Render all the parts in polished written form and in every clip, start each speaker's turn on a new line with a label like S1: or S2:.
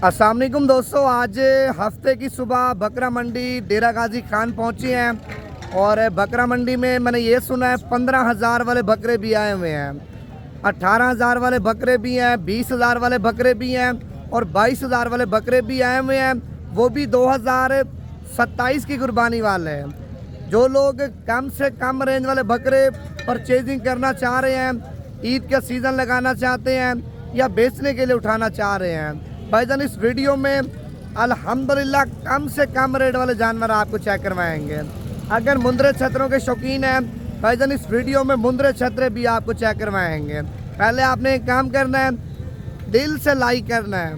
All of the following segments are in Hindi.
S1: अस्सलाम वालेकुम दोस्तों, आज हफ्ते की सुबह बकरा मंडी डेरा गाजी खान पहुंचे हैं और बकरा मंडी में मैंने ये सुना है 15,000 वाले बकरे भी आए हुए हैं, 18,000 वाले बकरे भी हैं, 20,000 वाले बकरे भी हैं और 22,000 वाले बकरे भी आए हुए हैं, वो भी 2027 की कुर्बानी वाले हैं। जो लोग कम से कम रेंज वाले बकरे परचेजिंग करना चाह रहे हैं, ईद का सीज़न लगाना चाहते हैं या बेचने के लिए उठाना चाह रहे हैं, भाईजान इस वीडियो में अल्हम्दुलिल्लाह कम से कम रेट वाले जानवर आपको चेक करवाएंगे। अगर मुंदरे छतरों के शौकीन हैं भाईजान, इस वीडियो में मुंदरे छतरे भी आपको चेक करवाएंगे। पहले आपने एक काम करना है, दिल से लाइक करना है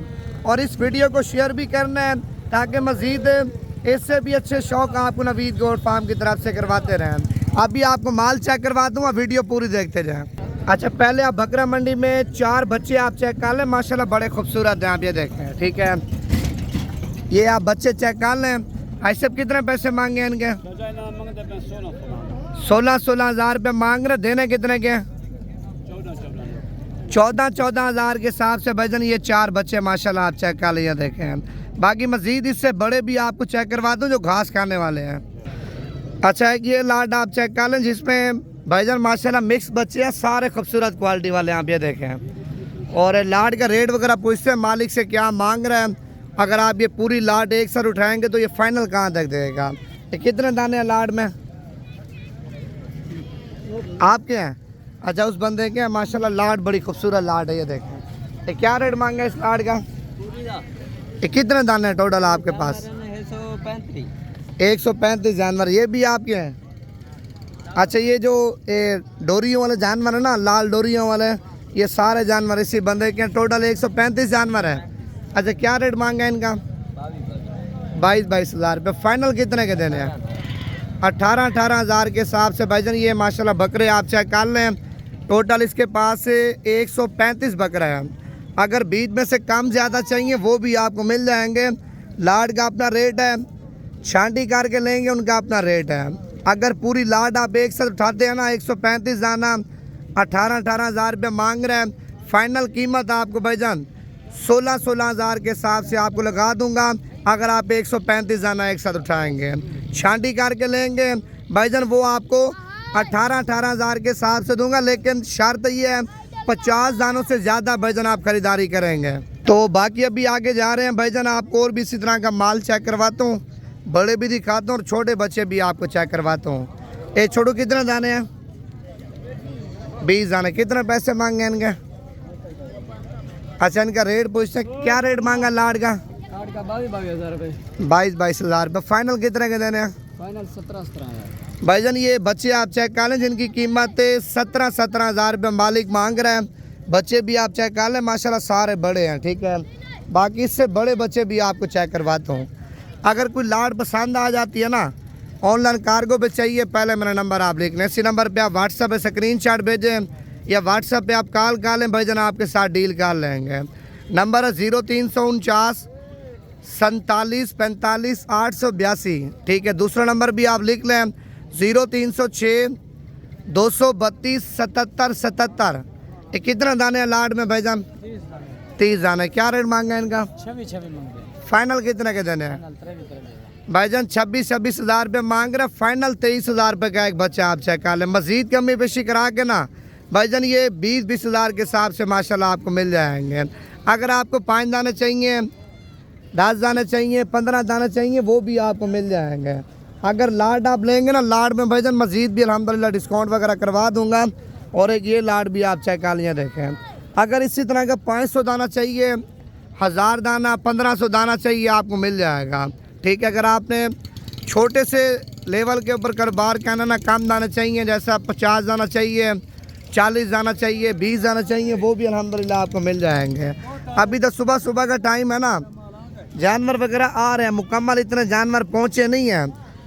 S1: और इस वीडियो को शेयर भी करना है ताकि मज़ीद इससे भी अच्छे शौक़ आपको नवीद गोट फार्म की तरफ से करवाते रहें। अभी आपको माल चेक करवा दूँगा, वीडियो पूरी देखते जाएँ। अच्छा, पहले आप बकरा मंडी में 4 बच्चे आप चेक कर लें, माशाल्लाह बड़े खूबसूरत हैं, आप ये देखें, ठीक है। ये आप बच्चे चेक कर लें। ऐसे कितने पैसे मांगे इनके? 16 हज़ार रुपये मांग रहे, देने कितने के? 14 हज़ार के हिसाब से भाईजान ये 4 बच्चे माशाल्लाह आप चेक कर लें, देखें। बाकी मज़ीद इससे बड़े भी आपको चेक करवा दूँ जो घास खाने वाले हैं। अच्छा, एक ये लाड आप चेक कर लें जिसमें भाईजान माशाल्लाह मिक्स बच्चे हैं, सारे खूबसूरत क्वालिटी वाले आप ये देखें। और लाड का रेट वगैरह पूछते हैं मालिक से क्या मांग रहे हैं। अगर आप ये पूरी लाड एक साथ उठाएंगे तो ये फाइनल कहाँ तक देगा। ये कितने दाने हैं लाड में आपके हैं? अच्छा, उस बंदे के हैं माशाल्लाह, लाड बड़ी खूबसूरत लाड है, ये देखें। ये क्या रेट मांगा इस लाड का? ये कितने दाने हैं टोटल आपके पास? 135 जानवर। ये भी आपके हैं? अच्छा, ये जो डोरियों वाले जानवर है ना, लाल डोरियों वाले, ये सारे जानवर इसी बंदे के, टोटल 135 जानवर है। अच्छा, क्या रेट मांगा है इनका? 22 हज़ार रुपये। फाइनल कितने के देने हैं? 18 हज़ार के हिसाब से भाईजान ये माशाल्लाह बकरे आप चेक कर लें। टोटल इसके पास 135 बकरे हैं। अगर बीच में से कम ज़्यादा चाहिए वो भी आपको मिल जाएंगे। लाड का अपना रेट है, छांटी करके लेंगे उनका अपना रेट है। अगर पूरी लाड आप एक साथ उठाते हैं ना, 135 दाना 18 हज़ार रुपये मांग रहे हैं। फाइनल कीमत आपको भाईजान 16 हज़ार के हिसाब से आपको लगा दूंगा। अगर आप 135 दाना एक साथ उठाएंगे, छांटी करके लेंगे भाईजान, वो आपको 18 हज़ार के हिसाब से दूंगा। लेकिन शर्त ये है 50 दानों से ज़्यादा भाईजान आप खरीदारी करेंगे। तो बाकी अभी आगे जा रहे हैं भाईजान, आपको और भी इसी तरह का माल चेक करवाता हूँ, बड़े भी दिखाता हूँ और छोटे बच्चे भी आपको चेक करवाता हूँ। ये छोटू कितने दाने हैं? 20 दाने। कितने पैसे मांगे इनके? अच्छा, इनका रेट पूछते हैं, क्या रेट मांगा लाड का? 22 हज़ार रुपये। फाइनल कितने के देने हैं?
S2: फाइनल 17
S1: भाईजान ये बच्चे आप चेक कर लें जिनकी कीमत 17 हज़ार रुपये मालिक मांग रहे हैं। बच्चे भी आप चेक कर लें, माशाल्लाह सारे बड़े हैं, ठीक है। बाकी इससे बड़े बच्चे भी आपको चेक करवाता हूँ। अगर कोई लाड पसंद आ जाती है ना, ऑनलाइन कार्गो पे चाहिए, पहले मेरा नंबर आप लिख लें। इसी नंबर पे आप व्हाट्सएप पे स्क्रीनशॉट भेजें या व्हाट्सएप पे आप कॉल कर लें, भाईजान आपके साथ डील कर लेंगे। नंबर है 0349 47 45 882, ठीक है। दूसरा नंबर भी आप लिख लें 0306 232 77 77। ये कितना दाने हैं लाड में भाईजान? 30 दाने। क्या रेट मांगा है इनका?
S2: 26
S1: फाइनल कितने के देने हैं भाईजान? 26 हज़ार रुपये मांग रहे। फाइनल 23 हज़ार रुपये का एक बच्चा आप चेक कर लें। मज़ीद कमी पेशी करा के ना भाईजान ये 20 हज़ार के हिसाब से माशाल्लाह आपको मिल जाएंगे। अगर आपको 5 दाने चाहिए, 10 दाने चाहिए, 15 दाने चाहिए, वो भी आपको मिल जाएंगे। अगर लाड आप लेंगे ना, लाड में भाईजान मज़ीद भी अल्हम्दुलिल्लाह डिस्काउंट वगैरह करवा दूँगा। और एक ये लाड भी आप चेक कर लिया, देखें। अगर इसी तरह का 500 दाना चाहिए, 1000 दाना, 1500 दाना चाहिए, आपको मिल जाएगा, ठीक है। अगर आपने छोटे से लेवल के ऊपर कारोबार करना ना, कम दाना चाहिए, जैसा 50 दाना चाहिए, 40 दाना चाहिए, 20 दाना चाहिए, वो भी अल्हम्दुलिल्लाह आपको मिल जाएंगे। अभी तो सुबह का टाइम है ना, जानवर वगैरह आ रहे हैं, मुकम्मल इतने जानवर पहुँचे नहीं हैं,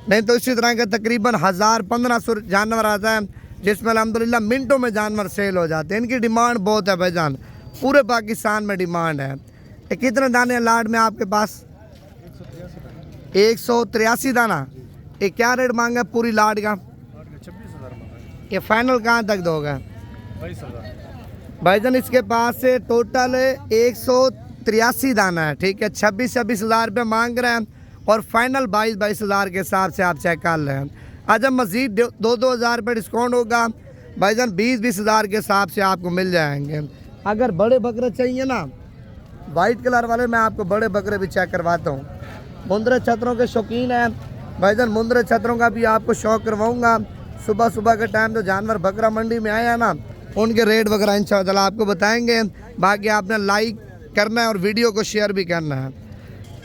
S1: नहीं तो इसी तरह के तकरीबन 1000-1500 जानवर आता है, जिसमें अल्हम्दुलिल्लाह मिनटों में जानवर सेल हो जाते हैं। इनकी डिमांड बहुत है भाईजान, पूरे पाकिस्तान में डिमांड है। ये कितने दाने हैं लाड में आपके पास? 183 दाना। ये क्या रेट मांगा पूरी लाड का?
S2: 26 हज़ार।
S1: ये फाइनल कहाँ तक दोगे? 22 हज़ार। भाईजान इसके पास से टोटल 83 दाना है, ठीक है। 26 हज़ार रुपये मांग रहे हैं और फाइनल 22 हज़ार के हिसाब से आप चेक कर लें। आज मज़ीद 2 हज़ार रुपये डिस्काउंट होगा भाईजान, 20 हज़ार के हिसाब से आपको मिल जाएंगे। अगर बड़े बकरे चाहिए ना वाइट कलर वाले, मैं आपको बड़े बकरे भी चेक करवाता हूँ। मुंदरे छतरों के शौकीन हैं भाईजान, मुंदरे छतरों का भी आपको शौक करवाऊँगा। सुबह सुबह के टाइम जो जानवर बकरा मंडी में आए हैं ना, उनके रेट वगैरह इंशाअल्लाह आपको बताएंगे। बाकी आपने लाइक करना है और वीडियो को शेयर भी करना है।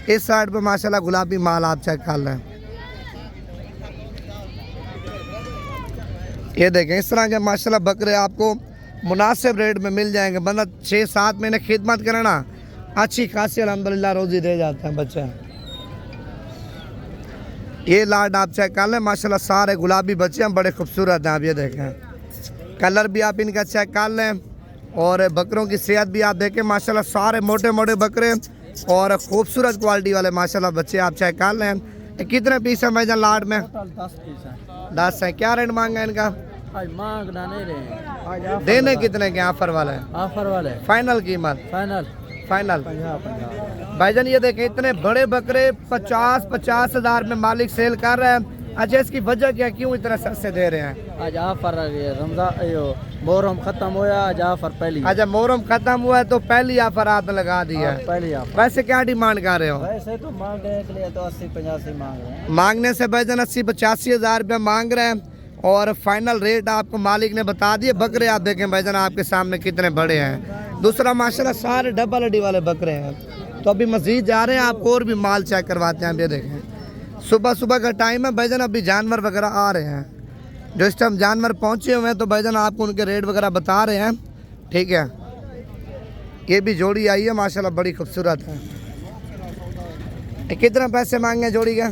S1: इस साइड पे माशाल्लाह गुलाबी माल आप चेक कर लें। ये देखें, इस तरह के माशाल्लाह बकरे आपको मुनासिब रेट में मिल जाएंगे। बंदा 6-7 महीने खिदमत करे ना, अच्छी खासी अल्हम्दुलिल्लाह रोज़ी दे जाते हैं बच्चे। ये लाड आप चेक कर लें, माशाल्लाह सारे गुलाबी बच्चे हैं, बड़े खूबसूरत हैं। आप ये देखें, कलर भी आप इनका चेक कर लें और बकरों की सेहत भी आप देखें। माशाल्लाह सारे मोटे मोटे बकरे और खूबसूरत क्वालिटी वाले माशाल्लाह बच्चे आप चेक कर लें। ये कितने पीस है भाईजान लाड में?
S2: 10 पीस है।
S1: 10 है। क्या रेट मांगा इनका?
S2: आज मांगना नहीं रहे,
S1: देने कितने के ऑफर वाले?
S2: ऑफर वाले
S1: फाइनल कीमत?
S2: फाइनल
S1: फाइनल
S2: 50
S1: भाईजान। ये देखें, इतने बड़े बकरे 50 हज़ार में मालिक सेल कर रहे हैं। अच्छा, इसकी वजह क्या, क्यों इतने सस्ते दे रहे हैं?
S2: आज ऑफर रमजान मोहर्रम खत्म होया, आज ऑफर पहली।
S1: अच्छा, मोहर्रम खत्म हुआ है तो पहली ऑफर आपने लगा दी है।
S2: पहली ऑफर।
S1: वैसे क्या डिमांड कर रहे हो?
S2: वैसे तो मांगने के लिए तो 80-85 मांग रहे हैं।
S1: मांगने से भाईजान 80-85 हज़ार रुपये मांग रहे हैं और फाइनल रेट आपको मालिक ने बता दिए। बकरे आप देखें भाईजान आपके सामने कितने बड़े हैं। दूसरा माशाल्लाह सारे डबल हड्डी वाले बकरे हैं। तो अभी मज़ीद जा रहे हैं, आपको और भी माल चेक करवाते हैं। आप ये देखें, सुबह सुबह का टाइम है भाईजान, अभी जानवर वगैरह आ रहे हैं। जो इस टाइम जानवर पहुँचे हुए हैं तो भाईजान आपको उनके रेट वगैरह बता रहे हैं, ठीक है। ये भी जोड़ी आई है माशाल्लाह, बड़ी खूबसूरत है। ये कितना पैसे मांगे हैं जोड़ी के?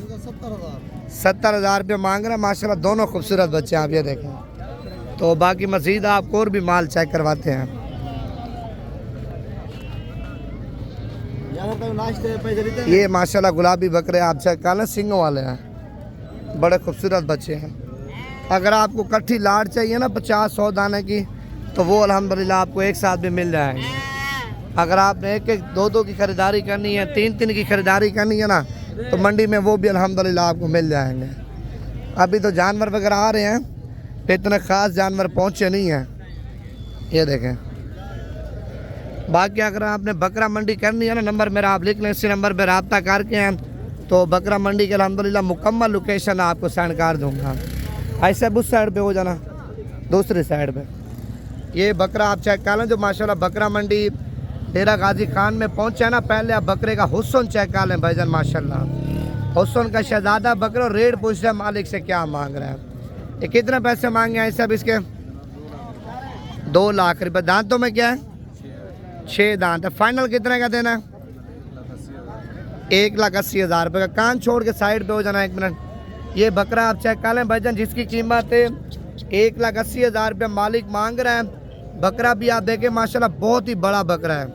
S1: 70 हज़ार रुपये मांग रहे हैं माशाल्लाह, दोनों खूबसूरत बच्चे आप ये देखें। तो बाकी मज़ीद आपको और भी माल चेक करवाते हैं। ये माशाल्लाह गुलाबी बकरे आप चेक कर लें, सिंगों वाले हैं, बड़े खूबसूरत बच्चे हैं। अगर आपको कट्ठी लाड चाहिए ना 50-100 दाने की, तो वो अल्हम्दुलिल्लाह आपको एक साथ भी मिल जाएंगे। अगर आपने 1-1, 2-2 की ख़रीदारी करनी है, 3-3 की ख़रीदारी करनी है ना, तो मंडी में वो भी अल्हम्दुलिल्लाह आपको मिल जाएंगे। अभी तो जानवर वगैरह आ रहे हैं, तो इतने ख़ास जानवर पहुँचे नहीं हैं। ये देखें, बाकी अगर आपने बकरा मंडी करनी है ना, नंबर मेरा आप लिख लें, इसी नंबर पर रब्ता करके हैं तो बकरा मंडी के अल्हम्दुलिल्लाह मुकम्मल लोकेशन आपको सेंड कर दूँगा। ऐसे उस साइड पे हो जाना, दूसरी साइड पे। ये बकरा आप चेक कर लें जो माशाल्लाह बकरा मंडी डेरा गाजी खान में पहुँचा है ना। पहले आप बकरे का हुस्न चेक कर लें भाईजान, माशाल्लाह हुस्न का शहजादा बकरा। रेट पूछ रहे मालिक से क्या मांग रहे हैं। ये कितने पैसे मांगे हैं सब इसके? 2 लाख रुपये। दांतों में क्या है? 6 दांत है। फाइनल कितने का देना है? 1,80,000 रुपये का। कान छोड़ के साइड पे हो जाना 1 मिनट। ये बकरा आप चेक कर लें भाईजान, जिसकी कीमत 1,80,000 रुपये मालिक मांग रहे हैं। बकरा भी आप देखें माशाल्लाह बहुत ही बड़ा बकरा है।